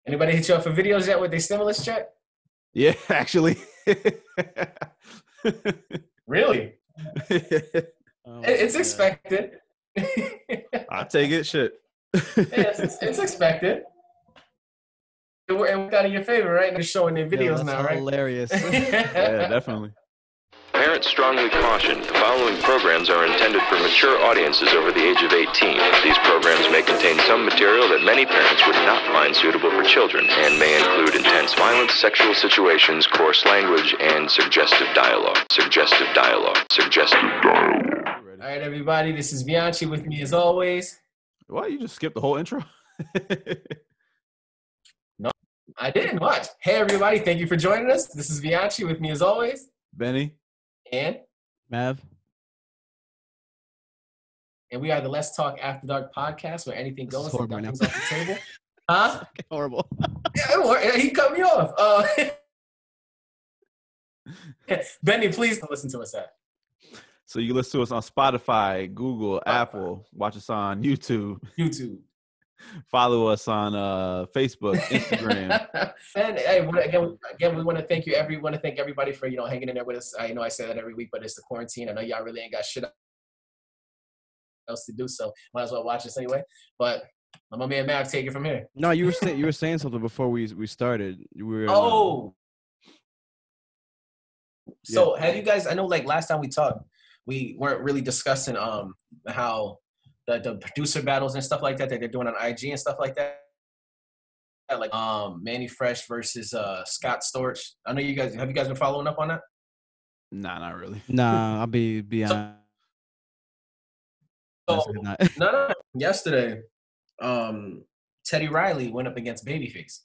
Anybody hit you up for videos yet with their stimulus check? Yeah, actually. Really? It's expected. I'll take it. Shit. It's expected. It worked out in your favor, right? They're showing their videos now, right? Hilarious. Yeah, definitely. Parents strongly caution the following programs are intended for mature audiences over the age of 18. These programs may contain some material that many parents would not find suitable for children and may include intense violence, sexual situations, coarse language, and suggestive dialogue. Suggestive dialogue. Suggestive dialogue. All right, everybody, this is Bianchi with me as always. Why you just skip the whole intro? No, I didn't. Watch. Hey, everybody, thank you for joining us. This is Bianchi with me as always. Benny. And Mav. And we are the Let's Talk After Dark podcast where anything goes and horrible nothing's off the table. Huh? Horrible. Yeah, he cut me off. Benny, please don't listen to us at. So you can listen to us on Spotify, Google, Apple. Watch us on YouTube. Follow us on Facebook, Instagram. And hey, again, we want to thank you. Want to thank everybody for hanging in there with us. I know I say that every week, but it's the quarantine. I know y'all really ain't got shit else to do, so might as well watch us anyway. But my man Mav, take it from here. No, you were saying something before we started. So have you guys? I know, like last time we talked, we weren't really discussing how the producer battles and stuff like that they're doing on IG and stuff like that. Like Manny Fresh versus Scott Storch. I know you guys have been following up on that? Nah, not really. Nah, I'll be honest. No. Yesterday, Teddy Riley went up against Babyface.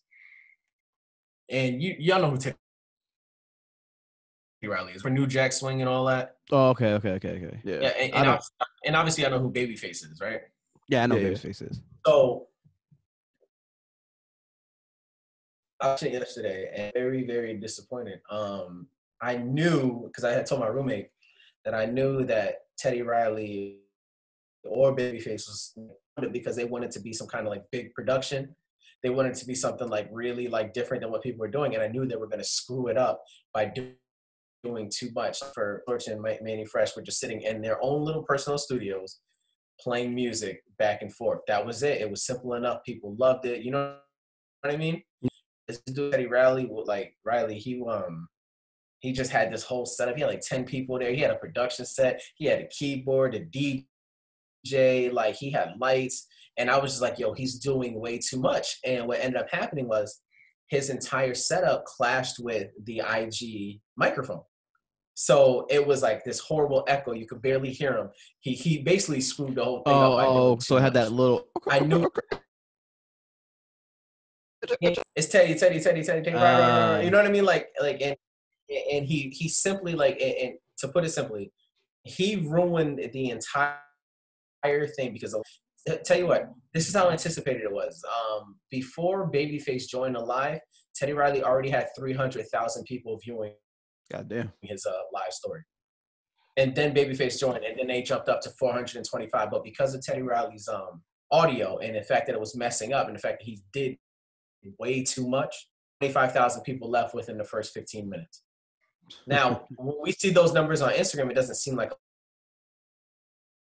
And y'all know who Teddy Riley is. For New Jack Swing and all that. Oh, okay. Yeah, and obviously I know who Babyface is, right? Yeah, I know who Babyface is. So I was yesterday and very, very disappointed. I knew, because I had told my roommate that I knew that Teddy Riley or Babyface was, because they wanted to be some kind of like big production. They wanted to be something like really like different than what people were doing, and I knew they were going to screw it up by doing too much. For Torch and Manny Fresh were just sitting in their own little personal studios playing music back and forth. That was it. It was simple enough. People loved it. You know what I mean? This dude Teddy Riley, he just had this whole setup. He had like 10 people there. He had a production set. He had a keyboard, a DJ, like he had lights. And I was just like, yo, he's doing way too much. And what ended up happening was his entire setup clashed with the IG microphone. So it was like this horrible echo. You could barely hear him. He basically screwed the whole thing up. Oh, so it had that little. I knew. It's Teddy. Right. You know what I mean? And he simply and to put it simply, he ruined the entire thing because tell you what, this is how anticipated it was. Before Babyface joined the live, Teddy Riley already had 300,000 people viewing. Goddamn. His live story. And then Babyface joined, and then they jumped up to 425. But because of Teddy Riley's audio and the fact that it was messing up and the fact that he did way too much, 25,000 people left within the first 15 minutes. Now, when we see those numbers on Instagram, it doesn't seem like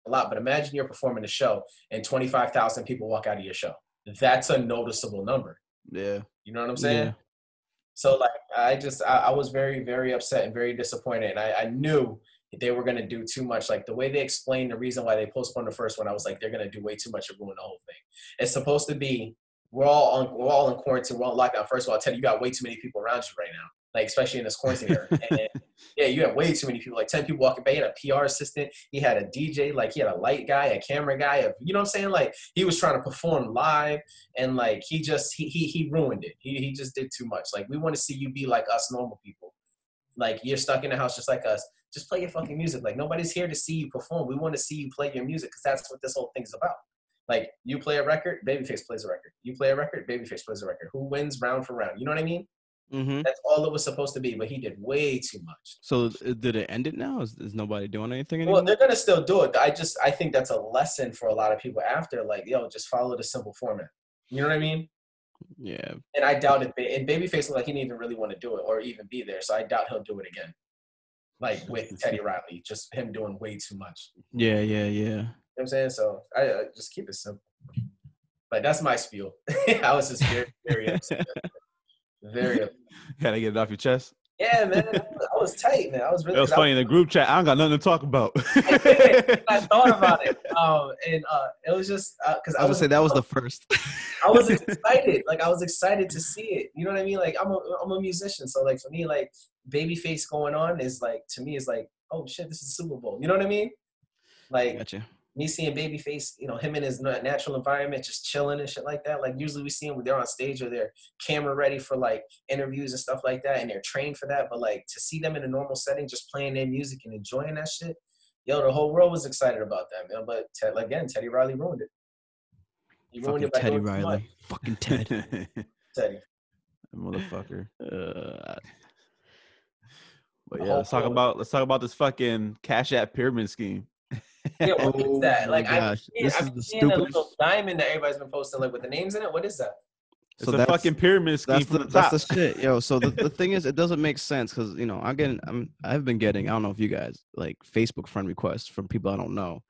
a lot, but imagine you're performing a show and 25,000 people walk out of your show. That's a noticeable number. Yeah. You know what I'm saying? Yeah. So I was very, very upset and very disappointed. And I knew they were going to do too much. Like the way they explained the reason why they postponed the first one, I was like, they're going to do way too much to ruin the whole thing. It's supposed to be, we're all in quarantine. We're all locked down. First of all, I'll tell you, you got way too many people around you right now. Like, especially in this quarantine era. And yeah, you have way too many people, like 10 people walking by. He had a PR assistant. He had a DJ. Like, he had a light guy, a camera guy. You know what I'm saying? Like, he was trying to perform live. And, like, he ruined it. He just did too much. Like, we want to see you be like us normal people. Like, you're stuck in the house just like us. Just play your fucking music. Like, nobody's here to see you perform. We want to see you play your music because that's what this whole thing's about. Like, you play a record, Babyface plays a record. You play a record, Babyface plays a record. Who wins round for round? You know what I mean? Mm-hmm. That's all it was supposed to be, but he did way too much. So did it end it now? Is nobody doing anything anymore? Well, they're going to still do it. I think that's a lesson for a lot of people after, like, yo, just follow the simple format. You know what I mean? Yeah. And I doubt it. And Babyface looked like he didn't even really want to do it or even be there. So I doubt he'll do it again. Like with Teddy Riley, just him doing way too much. Yeah. You know what I'm saying? So I just keep it simple. But that's my spiel. I was just very, very upset. Very upset. Gotta get it off your chest. Yeah, man. I was tight, man. I was really. It was funny in the group chat. I don't got nothing to talk about. I thought about it, and it was just because I would say that was the first. I was excited. Like I was excited to see it. You know what I mean? Like I'm a musician, so like for me, like Babyface going on is like to me is like, oh shit, this is Super Bowl. You know what I mean? Like Gotcha. me seeing Babyface, you know, him in his natural environment, just chilling and shit like that. Like usually we see them when they're on stage or they're camera ready for like interviews and stuff like that, and they're trained for that. But like to see them in a normal setting, just playing their music and enjoying that shit, yo, the whole world was excited about that, man. But again, Teddy Riley ruined it. He ruined it by Teddy doing too much. Riley. Fucking Ted. Teddy. Motherfucker. But The yeah, whole let's talk about this fucking Cash App pyramid scheme. Yeah, what is that? Like gosh. This is I've the seen a little stupidest. diamond that everybody's been posting like with the names in it. What is that? It's a fucking pyramid scheme from the top. That's the shit, yo. So the thing is, it doesn't make sense because you know I've been getting, I don't know if you guys, like Facebook friend requests from people I don't know,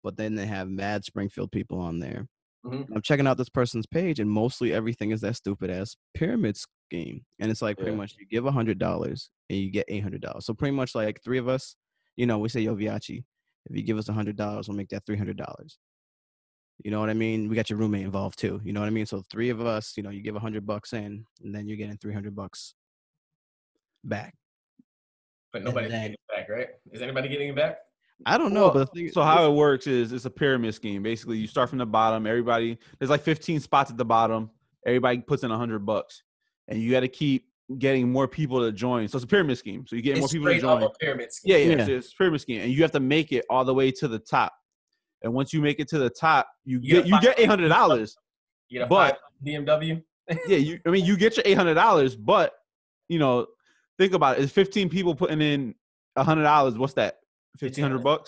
but then they have mad Springfield people on there. Mm-hmm. I'm checking out this person's page, and mostly everything is that stupid ass pyramid scheme, and it's like pretty much you give $100 and you get $800. So pretty much like three of us, you know, we say, yo, Viachi, if you give us $100, we'll make that $300. You know what I mean? We got your roommate involved too. You know what I mean? So three of us, you know, you give $100 in, and then you're getting $300 back. But nobody's getting it back, right? Is anybody getting it back? I don't know, but so how it works is it's a pyramid scheme. Basically, you start from the bottom. There's like 15 spots at the bottom. Everybody puts in $100, and you got to keep getting more people to join. So it's a pyramid scheme. So you get more people to join. A pyramid scheme. Yeah. So it's a pyramid scheme, and you have to make it all the way to the top. And once you make it to the top, you get $800. You get a 5 BMW. Yeah, you get your $800, but you know, think about it. It's 15 people putting in $100. What's that? $1,500.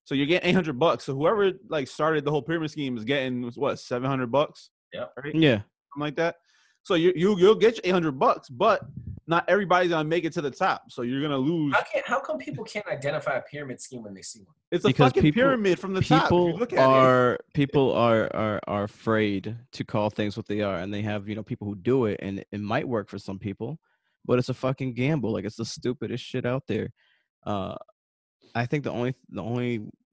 So you're getting $800. So whoever like started the whole pyramid scheme is getting what, $700? Yeah. Right? Yeah. Something like that. So you'll get your $800, but not everybody's gonna make it to the top. So you're gonna lose. How come people can't identify a pyramid scheme when they see one? It's a fucking pyramid from the top. If you look at people are afraid to call things what they are, and they have, you know, people who do it, and it might work for some people, but it's a fucking gamble. Like it's the stupidest shit out there. I think the only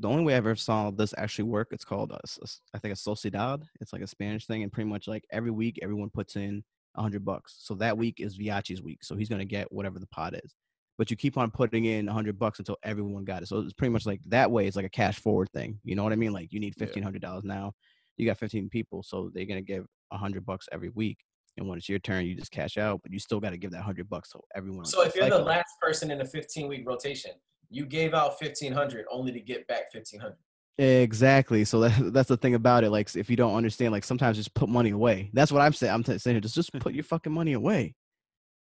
way I ever saw this actually work, it's called I think a Sociedad. It's like a Spanish thing, and pretty much like every week everyone puts in $100. So that week is Viachi's week, so he's gonna get whatever the pot is. But you keep on putting in $100 until everyone got it. So it's pretty much like that way. It's like a cash forward thing. You know what I mean? Like you need $1,500 now. You got 15 people, so they're gonna give $100 every week. And when it's your turn, you just cash out, but you still got to give that $100 so everyone. So if you're the last person in a 15-week rotation, you gave out $1,500 only to get back $1,500. Exactly. So that's the thing about it. Like, if you don't understand, like sometimes just put money away. That's what I'm saying. I'm saying just put your fucking money away.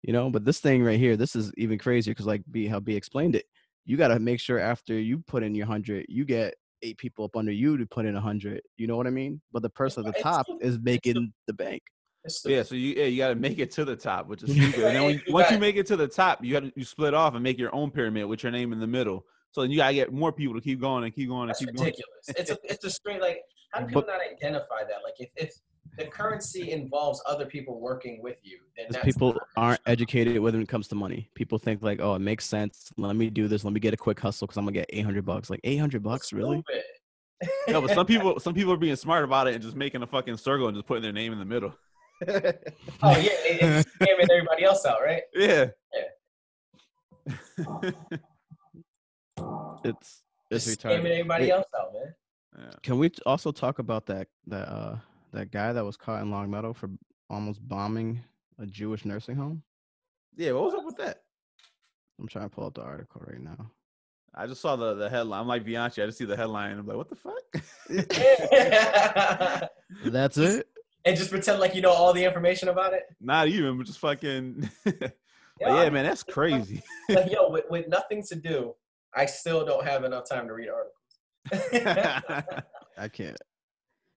You know. But this thing right here, this is even crazier because like how B explained it. You got to make sure after you put in your 100, you get 8 people up under you to put in 100. You know what I mean? But the person at the top is making the bank. Yeah, so you got to make it to the top, which is stupid. And then once you make it to the top, you split off and make your own pyramid with your name in the middle. So then you got to get more people to keep going and keep going and keep going. It's ridiculous. It's a straight, like, how do people not identify that? Like, if the currency involves other people working with you, then that's people aren't educated when it comes to money. People think like, oh, it makes sense. Let me do this. Let me get a quick hustle because I'm gonna get $800. Like $800, really? No, but some people are being smart about it and just making a fucking circle and just putting their name in the middle. Oh yeah, it's scamming everybody else out, right? Yeah. It's retarded. Scamming everybody else out, man. Yeah. Can we also talk about that guy that was caught in Long Meadow for almost bombing a Jewish nursing home? Yeah, what was up with that? I'm trying to pull up the article right now. I just saw the headline. I'm like Bianchi. I just see the headline. And I'm like, what the fuck? That's it. And just pretend like you know all the information about it? Not even, but just fucking. Yeah, man, that's crazy. Like, yo, with nothing to do, I still don't have enough time to read articles. I can't.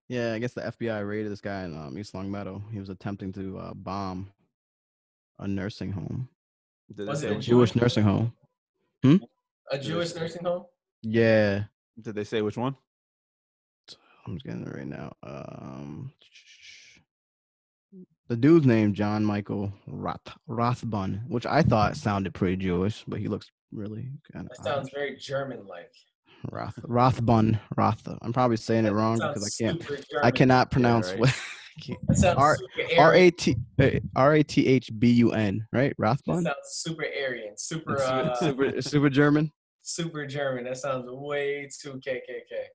Yeah, I guess the FBI raided this guy in East Long Meadow. He was attempting to bomb a nursing home, Did they Was say it a a which Jewish one? Jewish nursing home. a Jewish nursing home? Yeah, Did they say which one? I'm just getting it right now. The dude's name John Michael Rothbun, which I thought sounded pretty Jewish, but he looks really kind That of sounds Irish. very German-like. Rothbun. I'm probably saying it That wrong because sounds super I German. cannot Yeah, pronounce right. what I can't. That sounds R super R Aryan. A T Rathbun, right? That Rothbun. sounds super Aryan. It's super German. Super German. That sounds way too KKK.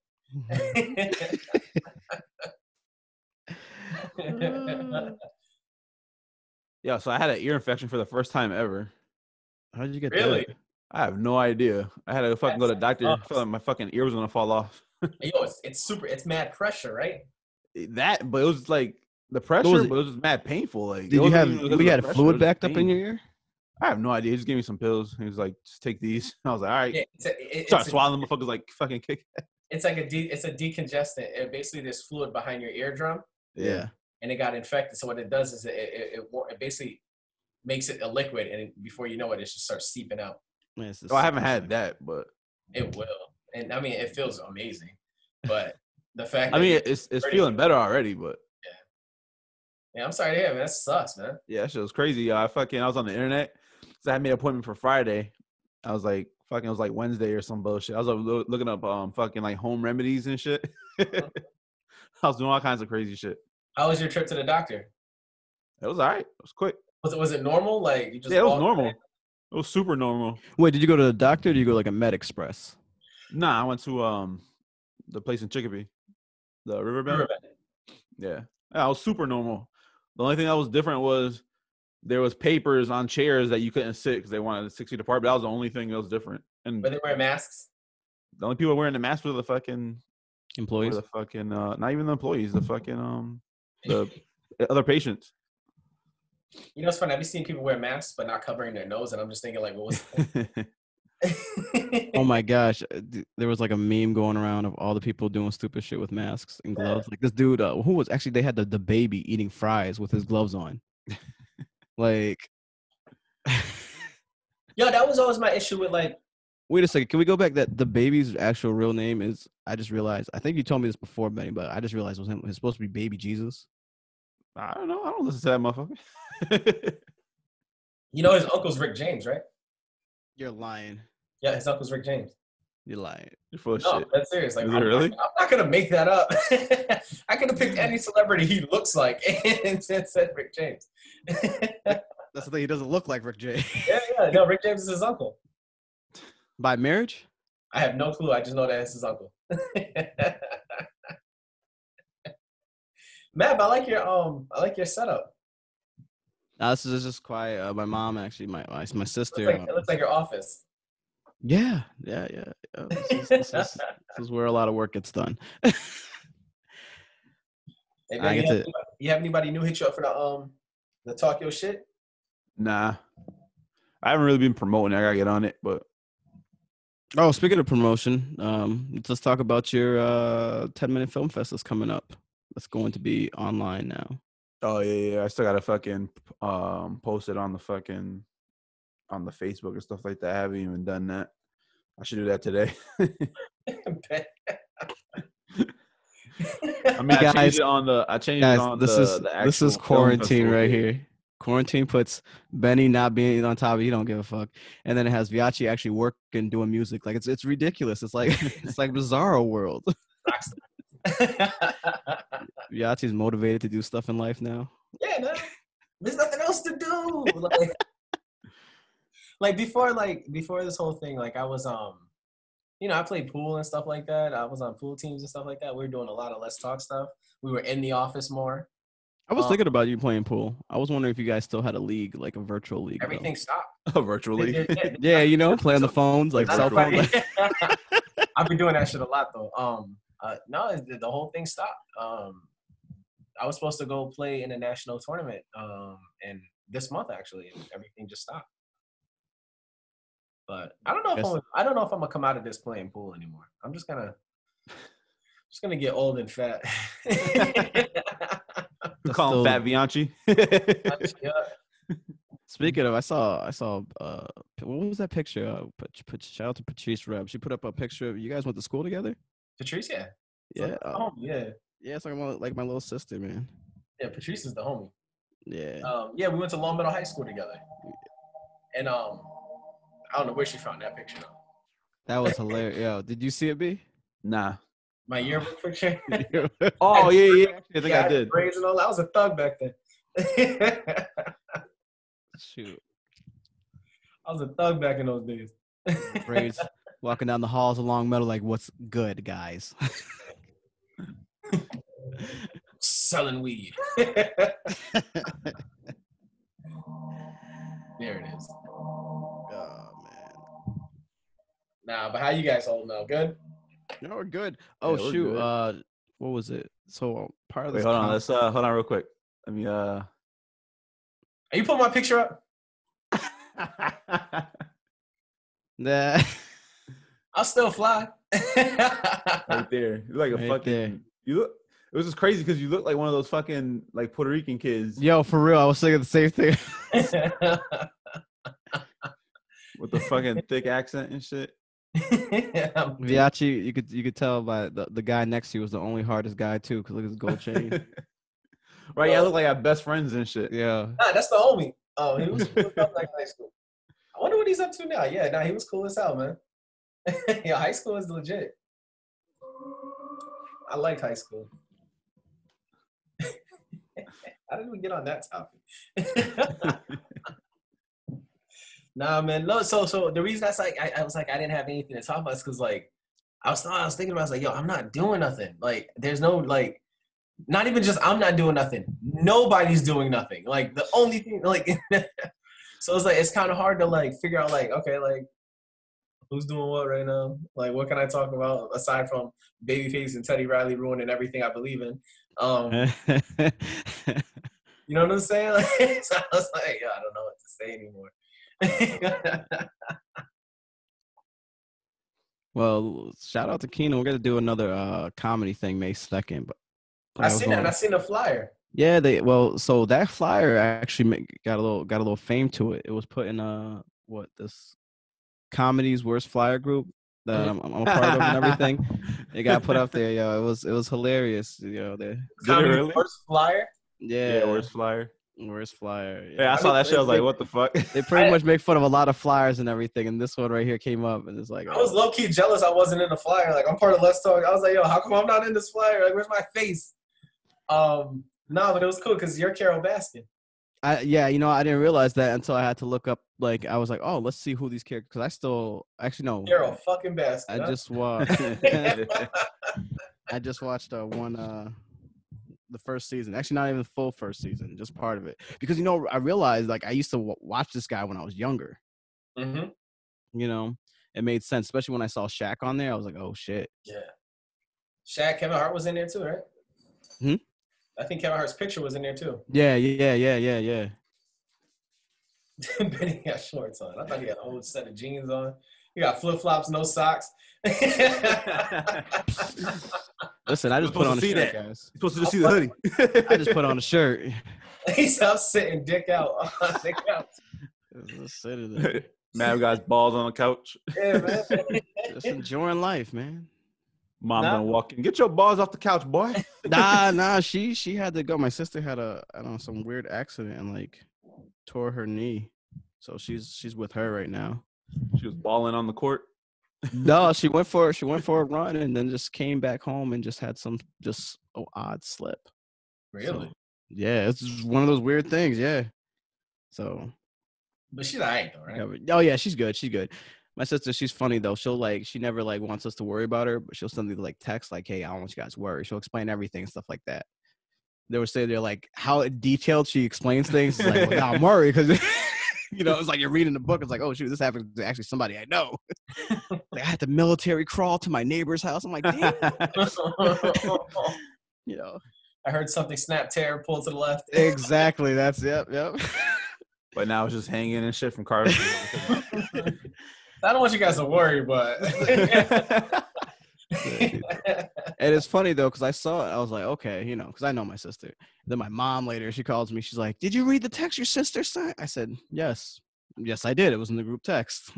Yeah, so I had an ear infection for the first time ever. How did you get Really? that? I have no idea. I had to fucking go to the doctor. I felt like my fucking ear was gonna fall off. Yo, it's mad pressure, right? That, but it was like the What pressure, was it? but it was just mad painful. Like it Did you wasn't have even because of you the had pressure. It fluid was just backed up in your pain. ear? I have no idea. He just gave me some pills. He was like, "Just take these." I was like, "All right." Yeah, Start swallowing the motherfuckers like fucking kick. it's like it's a decongestant. Basically, there's fluid behind your eardrum, Yeah. and it got infected. So what it does is it basically makes it a liquid, and before you know it, it just starts seeping out. Man, it's Well, I haven't disgusting. had that, but It will, and I mean, it feels amazing. But the fact I that mean, you're it's pretty- feeling better already. But yeah, I'm sorry to hear, man. That sucks, man. yeah, that shit was crazy. I was on the internet. So I had made an appointment for Friday. I was like, fucking, it was like Wednesday or some bullshit. I was looking up fucking like home remedies and shit. I was doing all kinds of crazy shit. How was your trip to the doctor? It was all right. It was quick. Was it normal? Like you just Yeah, it was walked normal. in? It was super normal. Wait, did you go to the doctor or did you go like a Med Express? Nah, I went to the place in Chicopee, the Riverbend. Riverbend. Yeah, it was super normal. The only thing that was different was there was papers on chairs that you couldn't sit because they wanted 6 feet apart. But that was the only thing that was different. And But they wear masks. the only people wearing the mask were the fucking Employees? not even the employees, the fucking the other patients. You know, it's funny. I've been seeing people wear masks but not covering their nose, and I'm just thinking, like, well, what's Oh my gosh, there was like a meme going around of all the people doing stupid shit with masks and gloves. Like this dude, who was actually they had the baby eating fries with his gloves on. Like, Yo, that was always my issue with like. wait a second, can we go back? That the baby's actual real name is? I just realized. I think you told me this before, Benny, but I just realized it was him. It's supposed to be Baby Jesus. I don't know. I don't listen to that motherfucker. You know, his uncle's Rick James, right? You're lying. Yeah, his uncle's Rick James. You're lying. You're full of No, shit. that's serious. Like, Is it really? I'm not gonna make that up. I could have picked any celebrity he looks like and said Rick James. That's the thing. He doesn't look like Rick J. Yeah. No, Rick James is his uncle. By marriage? I have no clue. I just know that it's his uncle. Matt, I like your setup. This is just quiet. My mom actually, my sister. It looks like your office. Yeah. This is where a lot of work gets done. Hey, I man, get you have anybody new hit you up for the talk your shit? Nah, I haven't really been promoting. I gotta get on it, but Oh, speaking of promotion, let's talk about your 10-minute film fest that's coming up. That's going to be online now. oh yeah, I still gotta fucking post it on the Facebook and stuff like that. I haven't even done that. I should do that today. I mean, I changed it on the. This is actual film quarantine festival right page. here. Quarantine puts Benny not being on top of. He don't give a fuck, and then it has Viachi actually working doing music. Like it's ridiculous. It's like it's like Bizarro World. Viachi's motivated to do stuff in life now. Yeah, man. There's nothing else to do. Like before this whole thing, like I was I played pool and stuff like that. I was on pool teams and stuff like that. We were doing a lot of Let's Talk stuff. We were in the office more. I was thinking about you playing pool. I was wondering if you guys still had a league, like a virtual league. Everything stopped. Virtually. Yeah, play on the phones, like cell phone. I've been doing that shit a lot though. No, the whole thing stopped. I was supposed to go play in a national tournament, and this month actually, and everything just stopped. But I don't know if I'm gonna come out of this playing pool anymore. I'm just gonna Just gonna get old and fat. You call him Fat Bianchi. Yeah. Speaking of, I saw. What was that picture? Shout out to Patrice Reb. She put up a picture of you guys went to school together. Patrice, yeah. Yeah. Yeah. Yeah, it's like my little sister, man. Yeah, Patrice is the homie. Yeah. Yeah, we went to Long Meadow High School together. And I don't know where she found that picture though. That was hilarious. Yo, did you see it, B? Nah. My yearbook picture. Oh yeah. I think I did. Braids and all that. I was a thug back then. Shoot. I was a thug back in those days. Braids walking down the halls of Long Meadow like, what's good, guys? Selling weed. There it is. Oh man. Nah, but how you guys holding up? Good? No, we're good. Oh Yeah, we're shoot. good. What was it? So part of Wait, this. hold on. Let's hold on real quick. Let me Are you putting my picture up? Nah. I'll still fly. right there. You look like a Right fucking. there. You look. It was just crazy because you look like one of those fucking like Puerto Rican kids Yo, for real, I was thinking the same thing. with the fucking thick accent and shit. Viachi, you could tell by the guy next to you was the only hardest guy too, because look at his gold chain. Right, yeah, I look like I have best friends and shit. Yeah. Nah, that's the homie. Oh, he was cool as hell back in high school. I wonder what he's up to now. Yeah, nah, he was cool as hell, man. Yeah, high school is legit. I liked high school. How did we get on that topic? Nah, man. No, so the reason that's like I was like I didn't have anything to talk about is because like I was thinking about, I was like, yo, I'm not doing nothing. Like there's no like not even just I'm not doing nothing. Nobody's doing nothing. Like the only thing like so it's like it's kind of hard to like figure out like, okay, like who's doing what right now? Like what can I talk about aside from Babyface and Teddy Riley ruining everything I believe in? You know what I'm saying? Like, so I was like, yo, I don't know what to say anymore. Well, shout out to Keenan. We're gonna do another comedy thing May 2nd. But I seen that. I seen the flyer. Yeah, so that flyer actually got a little fame to it. It was put in this comedy's worst flyer group that I'm a part of and everything. It got put up there, yo. It was hilarious, yo. Comedy worst flyer. Yeah, worst flyer. Worst flyer. Yeah, I saw that shit. I was like, what the fuck? They pretty much make fun of a lot of flyers and everything, and this one right here came up, and it's like I was low key jealous I wasn't in the flyer. Like I'm part of Let's Talk. I was like, yo, how come I'm not in this flyer? Like, where's my face? No, but it was cool because you're Carol Baskin. I didn't realize that until I had to look up. Like I was like, oh, let's see who these characters. Because I still actually no. Carol fucking Baskin. I just I just watched the first season. Actually, not even the full first season, just part of it. Because I realized like I used to watch this guy when I was younger. Mm-hmm. It made sense, especially when I saw Shaq on there. I was like, oh shit. Yeah. Shaq, Kevin Hart was in there too, right? Hmm? I think Kevin Hart's picture was in there too. Yeah. Benny got shorts on. I thought he had a whole set of jeans on. He got flip-flops, no socks. Listen, I just put on a shirt, guys. You're supposed to just see the hoodie. I just put on a shirt. He's out sitting dick out. Dick out. Just sitting there. Mad guy's balls on the couch. Yeah, man. Just enjoying life, man. Mom gonna walk in. Get your balls off the couch, boy. Nah. She had to go. My sister had some weird accident and like tore her knee, so she's with her right now. She was balling on the court. No, she went for a run and then just came back home and just had some odd slip. Really? So, yeah, it's just one of those weird things. Yeah. So. But she's all right though, right? Yeah, oh yeah, she's good. She's good. My sister, she's funny though. She never like wants us to worry about her, but she'll send me like text like, "Hey, I don't want you guys to worry." She'll explain everything and stuff like that. They would say they're like how detailed she explains things. It's like, well, no, I'm worried because it's like you're reading the book. It's like, oh shoot, this happened to actually somebody I know. Like, I had to military crawl to my neighbor's house. I'm like, damn. I heard something snap, tear, pull to the left. Exactly. That's yep. But now it's just hanging and shit from cars. I don't want you guys to worry, but And it's funny though, because I saw it, I was like, okay, you know, because I know my sister. Then my mom later, she calls me. She's like, "Did you read the text your sister sent?" I said, "Yes, yes, I did. It was in the group text."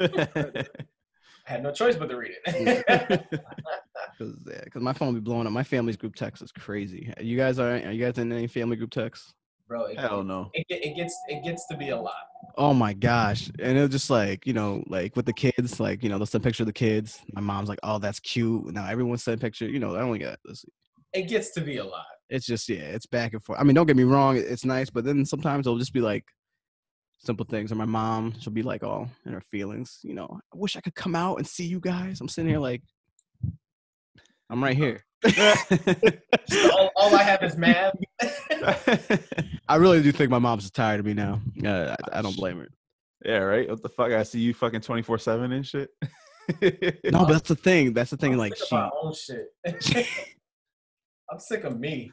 I had no choice but to read it. Because my phone be blowing up. My family's group text is crazy. You guys are you guys in any family group texts? Bro, Hell no. it gets to be a lot. Oh my gosh. And it was just like, you know, like with the kids, like, you know, they'll send a picture of the kids. My mom's like, "Oh, that's cute." Now everyone's sending a picture, you know, I only got this. It gets to be a lot. It's just, yeah, it's back and forth. I mean, don't get me wrong, it's nice, but then sometimes it'll just be like simple things. Or my mom, she'll be like all in her feelings, you know, "I wish I could come out and see you guys." I'm sitting here like, I'm right here. all I have is math. I really do think my mom's tired of me now. I don't blame her. Yeah, right. What the fuck? I see you fucking 24/7 and shit. No, but that's the thing. That's the thing. I'm Like sick of my own shit. I'm sick of me.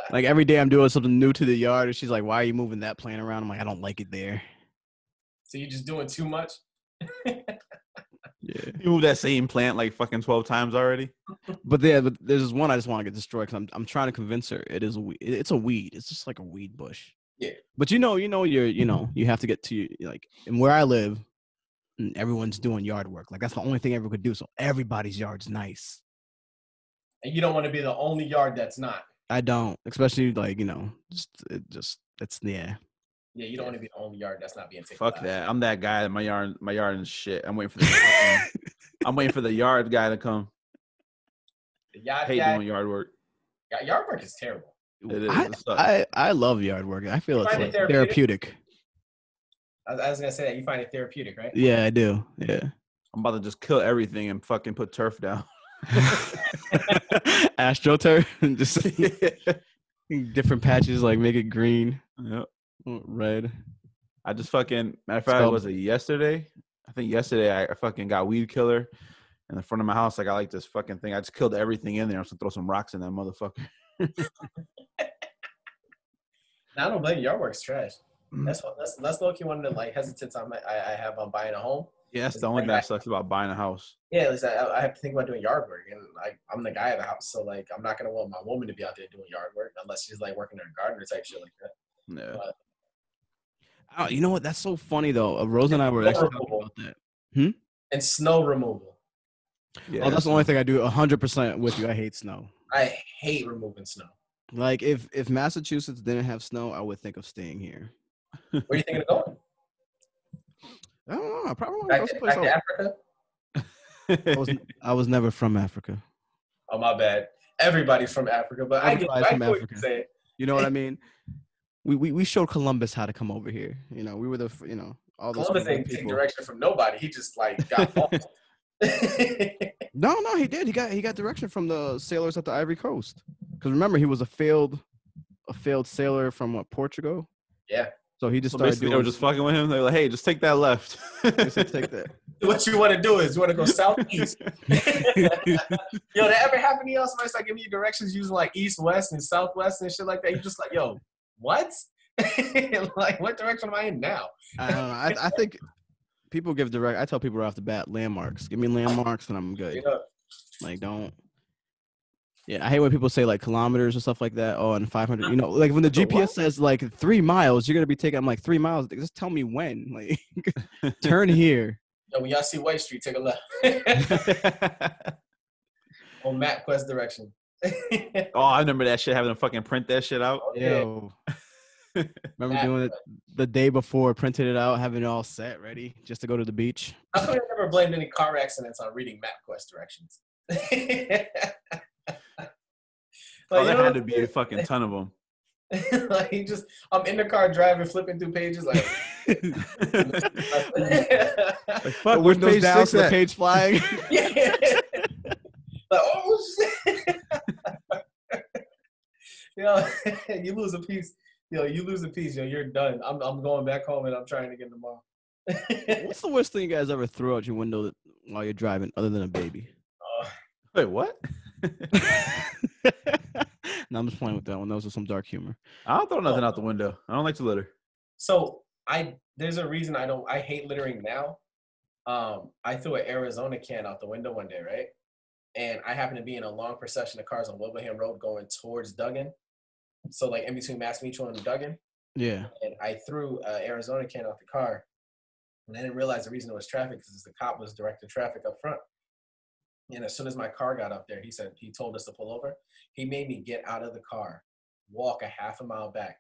like every day I'm doing something new to the yard, and she's like, "Why are you moving that plant around?" I'm like, "I don't like it there." So you're just doing too much? Yeah. You moved that same plant like fucking 12 times already. But there's this one I just want to get destroyed because I'm trying to convince her it is a weed. It's a weed. It's just like a weed bush. Yeah. But you have to get to like, and where I live, everyone's doing yard work. Like that's the only thing everyone could do. So everybody's yard's nice. And you don't want to be the only yard that's not. I don't, especially like, you know, it's Yeah, you don't want to be the only yard that's not being taken. Fuck that. I'm that guy. My yard is shit. I'm waiting for the I'm waiting for the yard guy to come. The yard I hate guy, doing yard work. yard work is terrible. It is. It sucks. I love yard work. I feel You it's find like it therapeutic. I was gonna say that you find it therapeutic, right? Yeah, I do. Yeah. I'm about to just kill everything and fucking put turf down. AstroTurf and just different patches, like make it green, Yep. red. I just fucking, matter of fact, was it yesterday? I think yesterday I fucking got weed killer in the front of my house. I got like this fucking thing. I just killed everything in there. I'm just gonna throw some rocks in that motherfucker. Now I don't blame you. Yard work's trash. That's low-key one of the like hesitance I have on buying a home. Yeah, that's the only thing that sucks about buying a house. Yeah, listen, I have to think about doing yard work, and I'm the guy of the house, so like I'm not gonna want my woman to be out there doing yard work unless she's like working in a gardener type shit like that. Yeah. But, You know what? That's so funny though. Rose and I were actually talking about that. and snow removal. Yeah, Oh, that's the only thing I do 100% with you. I hate snow. I hate removing snow. Like if Massachusetts didn't have snow, I would think of staying here. Where are you thinking of going? I don't know. I probably want to Back go to, someplace back else. to Africa? I was never from Africa. Oh, my bad. Everybody's from Africa, but Everybody's I from get what Africa. you're saying. You know what I mean? We showed Columbus how to come over here. You know, we were all those Columbus ain't take people. direction from nobody. He just like got lost. No, he did. He got direction from the sailors at the Ivory Coast. Because remember, he was a failed sailor from Portugal. Yeah. So he just So started basically, doing. they were just fucking with him. They were like, "Hey, just take that left." He said, "Take that." What you want to do is you want to go southeast. Yo, that ever happen to you? Somebody start giving you directions using like east, west, and southwest and shit like that. You just like, yo, what? Like, what direction am I in now? I don't know. I think people give direct. I tell people right off the bat, landmarks. Give me landmarks, and I'm good. Yeah. Like, don't. Yeah, I hate when people say like kilometers or stuff like that. Oh, and 500. You know, like when the GPS says like 3 miles, you're gonna be taking. I'm like 3 miles. Just tell me when. Like, turn here. Yo, when y'all see White Street, take a left. On MapQuest direction. Oh, I remember that shit. Having to fucking print that shit out. Yo. Remember doing it the day before, printed it out, having it all set, ready, just to go to the beach. I could have never blamed any car accidents on reading MapQuest directions. Like, there had to be a fucking ton of them. Like I'm in the car driving, flipping through pages, like, Like, fuck, With those down, so the at? page flying. yeah. Like, oh shit. Yo, you lose a piece. Yo, you're done. I'm going back home and I'm trying to get the mall. What's the worst thing you guys ever throw out your window while you're driving, other than a baby? Wait, what? No, I'm just playing with that one. Those are some dark humor. I don't throw nothing out the window. I don't like to litter. So there's a reason I hate littering now. I threw an Arizona can out the window one day, right? and I happened to be in a long procession of cars on Wilbraham Road going towards Duggan. So like in between Mass Mutual and Duggan. Yeah. And I threw an Arizona can out the car. And I didn't realize the reason it was traffic because the cop was directing traffic up front. And as soon as my car got up there, he told us to pull over. He made me get out of the car, walk a half a mile back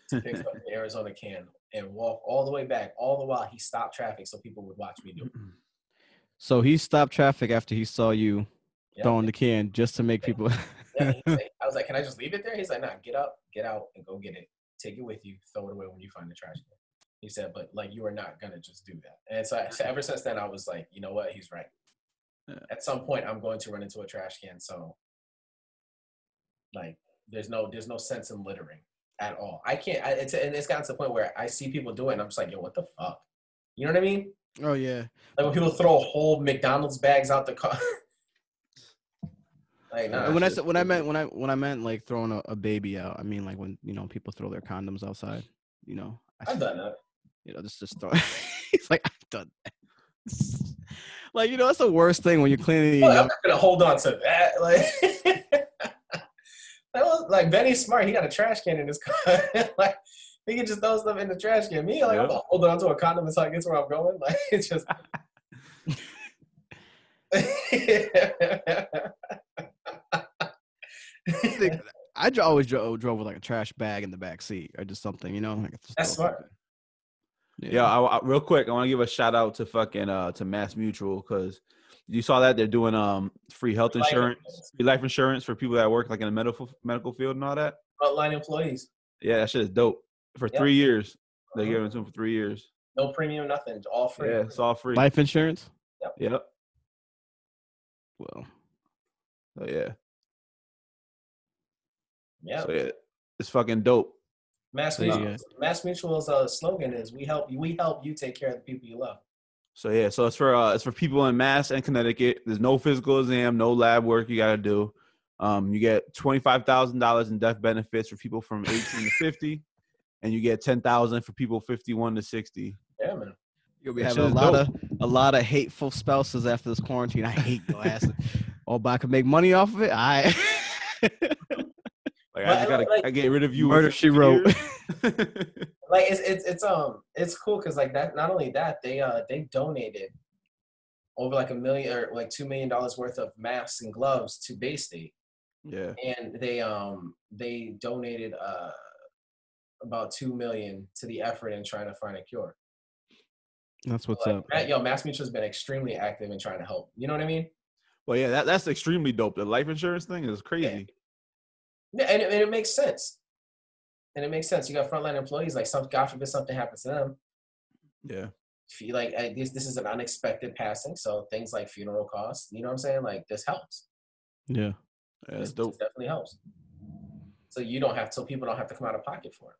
to pick up the Arizona can and walk all the way back. All the while he stopped traffic so people would watch me do it. So he stopped traffic after he saw you Yep. throwing the can just to make people. Yeah, I was like, can I just leave it there? He's like, nah, get up, get out, and go get it. Take it with you. Throw it away when you find the trash can. He said, but like, you are not going to just do that. And so ever since then, I was like, you know what? He's right. Yeah. At some point, I'm going to run into a trash can. So like, there's no sense in littering at all. I can't, it's gotten to the point where I see people do it and I'm just like, yo, what the fuck? You know what I mean? Oh yeah. Like when people throw whole McDonald's bags out the car. Like, nah, when I meant like throwing a baby out, I mean like when people throw their condoms outside. I've done that. Just throw. He's like, I've done that. Like that's the worst thing when you're cleaning. I'm not gonna hold on to that. Like, that was like Benny's smart. He got a trash can in his car. Like he can just throw stuff in the trash can. Me, like I'm gonna hold on to a condom until I get to where I'm going. Like it's just. I always drove with like a trash bag in the back seat or just something, Like that's smart. Yeah, I real quick, I want to give a shout out to fucking to Mass Mutual because you saw that they're doing free health insurance, free life insurance for people that work like in the medical field and all that. Frontline employees. Yeah, that shit is dope. For 3 years, they're giving it to them for 3 years. No premium, nothing, all free. Yeah, it's all free. Life insurance. Yep. Well. So yeah. Yeah. So yeah, it's fucking dope. Mass Mutual's slogan is we help you take care of the people you love. So yeah, so it's for people in Mass and Connecticut. There's no physical exam, no lab work you gotta do. You get $25,000 in death benefits for people from 18 to 50, and you get $10,000 for people 51 to 60. Yeah, man. You'll be having a lot of hateful spouses after this quarantine. I hate your ass. Oh, but I can make money off of it. I get rid of you. Murder She Wrote. Like it's cool because like that. Not only that, they donated over like $1 million or like $2 million worth of masks and gloves to Bay State. Yeah, and they donated about $2 million to the effort in trying to find a cure. That's what's up. up. Mass Mutual's been extremely active in trying to help. You know what I mean? Well, yeah, that's extremely dope. The life insurance thing is crazy. Yeah, and it makes sense. And it makes sense. You got frontline employees, like God forbid something happens to them. Yeah. Feel like this is an unexpected passing, so things like funeral costs, you know what I'm saying? Like this helps. Yeah. That's dope. This definitely helps. So people don't have to come out of pocket for it.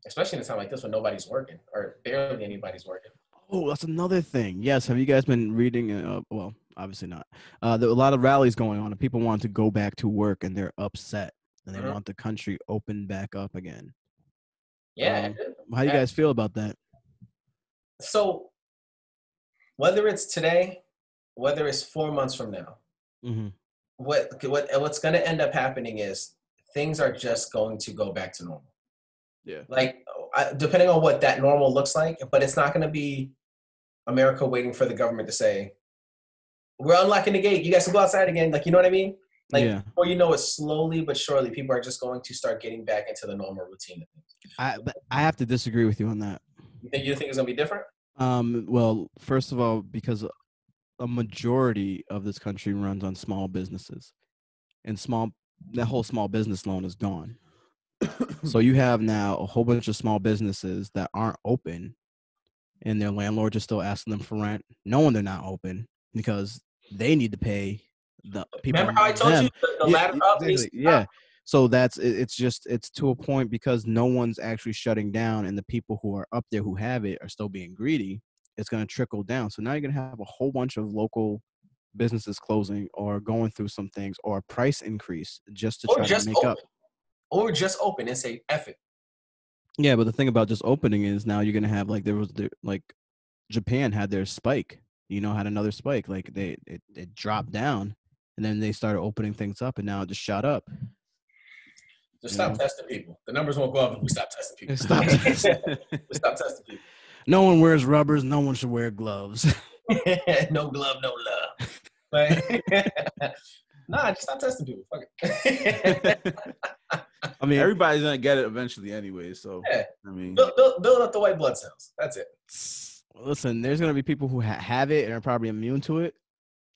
Especially in a time like this when nobody's working or barely anybody's working. Oh, that's another thing. Yes. Have you guys been reading? Well, obviously not. There were a lot of rallies going on and people want to go back to work and they're upset and they want the country open back up again. Yeah. How do you guys feel about that? So whether it's today, whether it's 4 months from now, what's going to end up happening is things are just going to go back to normal. Yeah. Like depending on what that normal looks like, but it's not going to be America waiting for the government to say, we're unlocking the gate. You guys can go outside again. Like, you know what I mean? Like, before you know it, slowly but surely, people are just going to start getting back into the normal routine of things. I have to disagree with you on that. You think it's going to be different? Well, first of all, because a majority of this country runs on small businesses, and that whole small business loan is gone. So you have now a whole bunch of small businesses that aren't open, and their landlords are still asking them for rent, knowing they're not open because they need to pay the people. Remember how I told you the ladder up? Exactly. Yeah. So it's to a point because no one's actually shutting down, and the people who are up there who have it are still being greedy. It's going to trickle down. So now you're going to have a whole bunch of local businesses closing or going through some things or a price increase just to try to make up. Or just open and say, F it. Yeah, but the thing about just opening is now you're going to have like Japan had their spike had another spike. Like it dropped down, and then they started opening things up, and now it just shot up. Just stop testing people. The numbers won't go up if we stop testing people. Stop We stop testing people. No one wears rubbers. No one should wear gloves. No glove, no love. But nah, just stop testing people. Fuck it. I mean, everybody's gonna get it eventually anyway. So yeah. I mean, build up the white blood cells. That's it. Listen, there's gonna be people who have it and are probably immune to it,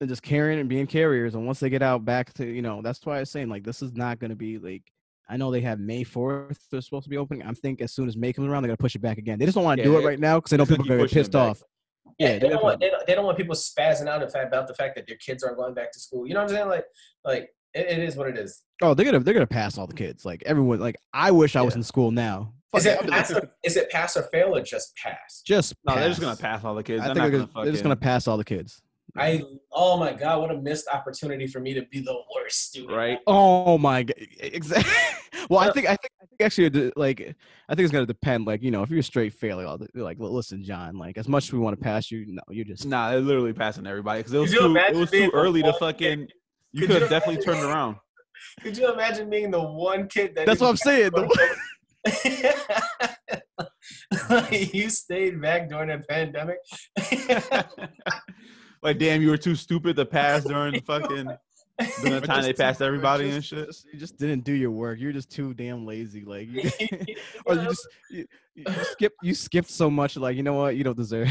and just carrying and being carriers. And once they get out back to, that's why I was saying, like, this is not gonna be like. I know they have May 4th. They're supposed to be opening. I'm thinking as soon as May comes around, they're gonna push it back again. They just don't want to do it right now because they know people are gonna get pissed off. Yeah, they don't want people spazzing out about the fact that their kids aren't going back to school. You know what I'm saying? Like it is what it is. Oh, they're gonna pass all the kids. Like everyone. Like I wish I was in school now. Is it pass or fail or just pass? Just no, pass. they're just gonna pass all the kids. I think they're just gonna pass all the kids. Oh my God, what a missed opportunity for me to be the worst student. Right? Oh my God, exactly. Well, I think actually, like, I think it's gonna depend. Like, if you're a straight failure, like, listen, John. Like, as much as we want to pass you, no, you're just they're literally passing everybody because it was too early to fucking. You could have definitely turned around. Could you imagine being the one kid that? That's what I'm saying. You stayed back during the pandemic. Like, damn, you were too stupid to pass during the time they passed everybody and shit. You just didn't do your work. You're just too damn lazy. Like, or you skipped so much. Like, you know what? You don't deserve.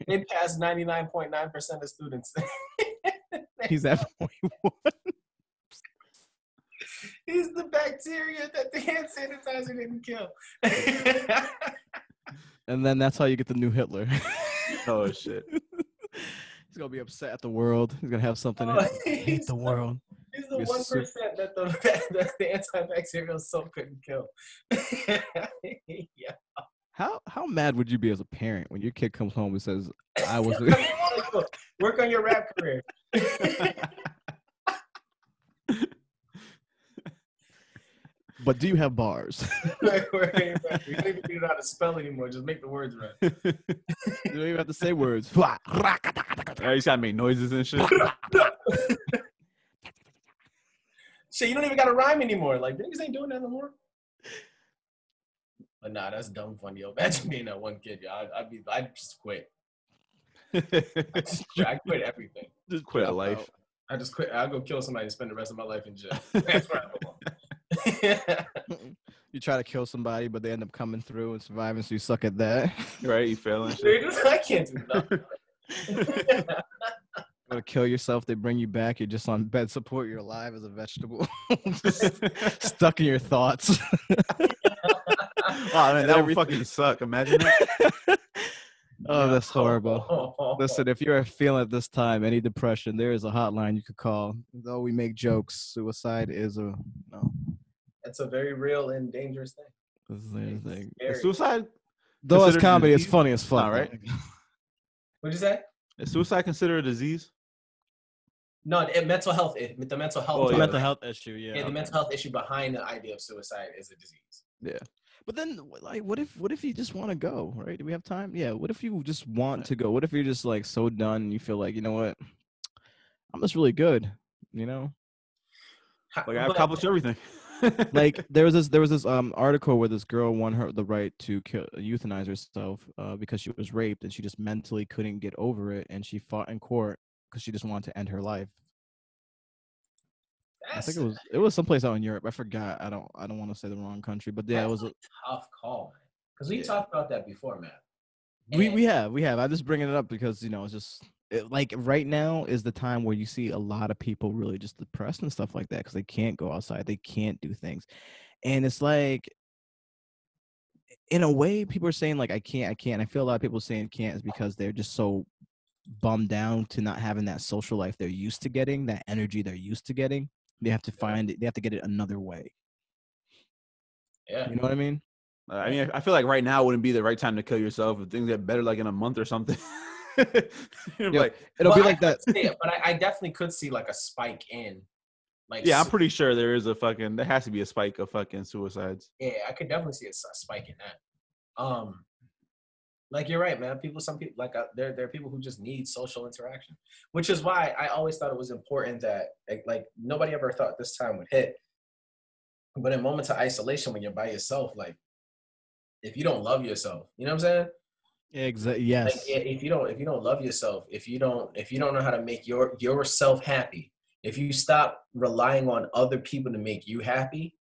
They passed 99.9% of students. He's at 0.1. He's the bacteria that the hand sanitizer didn't kill. And then that's how you get the new Hitler. Oh shit. He's gonna be upset at the world. He's gonna have something hit the world. He's the 1% that the antibacterial soap couldn't kill. Yeah. How mad would you be as a parent when your kid comes home and says, "I was"? Work on your rap career. But do you have bars? You don't even need how to spell anymore. Just make the words right. You don't even have to say words. You just gotta make noises and shit. Shit, you don't even gotta rhyme anymore. Like, niggas ain't doing that no more. But nah, that's dumb funny. Yo, imagine being that one kid. Yo, I'd just quit. I quit everything. Just quit life. I just quit. I'll go kill somebody and spend the rest of my life in jail. That's where I belong. You try to kill somebody, but they end up coming through and surviving, so you suck at that. Right, you failing. I can't do nothing. To kill yourself, they bring you back. You're just on bed support. You're alive as a vegetable, just stuck in your thoughts. Oh man, that would fucking suck. Imagine that. Oh, that's horrible. Listen, if you're feeling at this time any depression, there is a hotline you could call. Though we make jokes, suicide is It's a very real and dangerous thing. Is suicide? Though it's comedy, it's funny as fuck. All right. What'd you say? Is suicide considered a disease? No, mental health. The mental health. The mental health issue. Yeah. The mental health issue behind the idea of suicide is a disease. Yeah. But then, like, what if you just want to go? Right? Do we have time? Yeah. What if you just want to go? What if you're just like so done and you feel like, you know what? I'm just really good. You know. Like I accomplished everything. Like there was this article where this girl won the right to euthanize herself because she was raped and she just mentally couldn't get over it, and she fought in court because she just wanted to end her life. I think it was someplace out in Europe. I forgot. I don't want to say the wrong country, but yeah, it was a tough call, man. Because we talked about that before, man. We have. I'm just bringing it up because it's just like right now is the time where you see a lot of people really just depressed and stuff like that because they can't go outside, they can't do things, and it's like, in a way, people are saying like I can't. I feel a lot of people saying can't is because they're just so bummed down to not having that social life they're used to getting, that energy they're used to getting. They have to find it. They have to get it another way. Yeah, you know what I mean. I mean, I feel like right now wouldn't be the right time to kill yourself. If things get better, like in a month or something. Like it'll be like that. But I definitely could see like a spike in, like. Yeah, I'm pretty sure there has to be a spike of fucking suicides. Yeah, I could definitely see a spike in that. Like you're right, man. Some people like there are people who just need social interaction, which is why I always thought it was important that like nobody ever thought this time would hit. But in moments of isolation, when you're by yourself, like if you don't love yourself, you know what I'm saying? Exactly. Like Yes. if you don't love yourself, if you don't know how to make yourself happy, if you stop relying on other people to make you happy,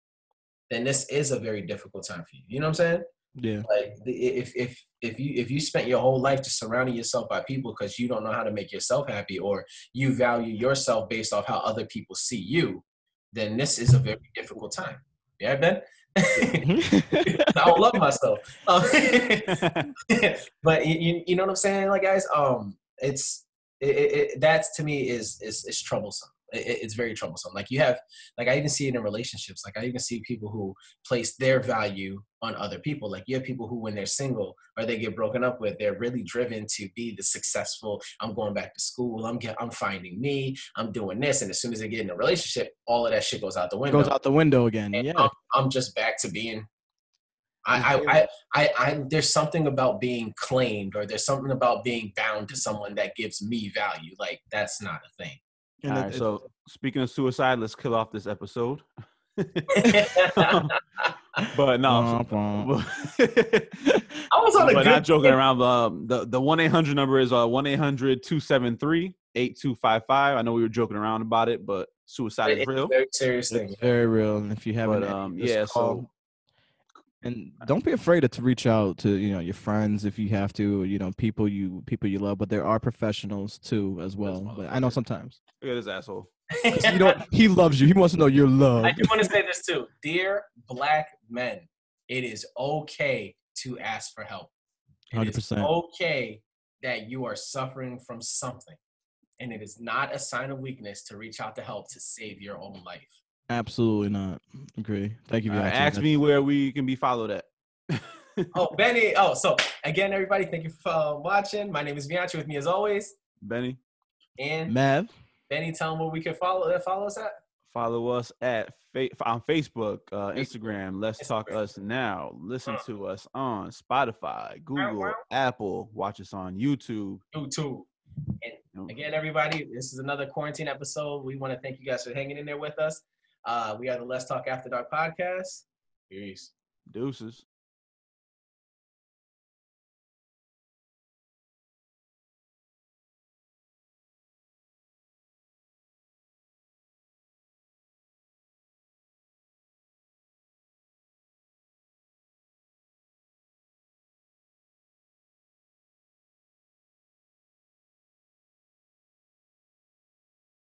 then this is a very difficult time for you. You know what I'm saying? Yeah. Like if you spent your whole life just surrounding yourself by people because you don't know how to make yourself happy, or you value yourself based off how other people see you, then this is a very difficult time. Yeah, Ben. I don't love myself. But you know what I'm saying, like guys, it's that's to me is troublesome. It's very troublesome. Like you have, like I even see it in relationships. Like I even see people who place their value on other people. Like you have people who, when they're single or they get broken up with, they're really driven to be the successful. I'm going back to school. I'm finding me. I'm doing this. And as soon as they get in a relationship, all of that shit goes out the window. Goes out the window again. And Yeah. I'm just back to being. Just being- There's something about being claimed, or there's something about being bound to someone that gives me value. Like that's not a thing. All right, so speaking of suicide, let's kill off this episode. But no, I was on a but good. not joking around. The 1-800 number is 1-800-273-8255. I know we were joking around about it, but suicide is real. It's a very serious thing. It's very real. And if you haven't, But just call. And don't be afraid to reach out to your friends if you have to, people you love. But there are professionals too as well. But I know sometimes. Look at this asshole. He loves you. He wants to know your love. I do want to say this too, dear Black men. It is okay to ask for help. 100%. It is okay that you are suffering from something, and it is not a sign of weakness to reach out to help to save your own life. Absolutely not. Agree. Thank you. Ask me where we can be followed at. Oh, Benny. Oh, so again, everybody, thank you for watching. My name is Bianchi. With me as always, Benny. And Mav. Benny, tell them where we can follow us at. Follow us on Facebook, Instagram. Let's Talk Us Now. Listen to us on Spotify, Google, Apple. Watch us on YouTube. And again, everybody, this is another quarantine episode. We want to thank you guys for hanging in there with us. We are the Let's Talk After Dark podcast. Peace. Deuces.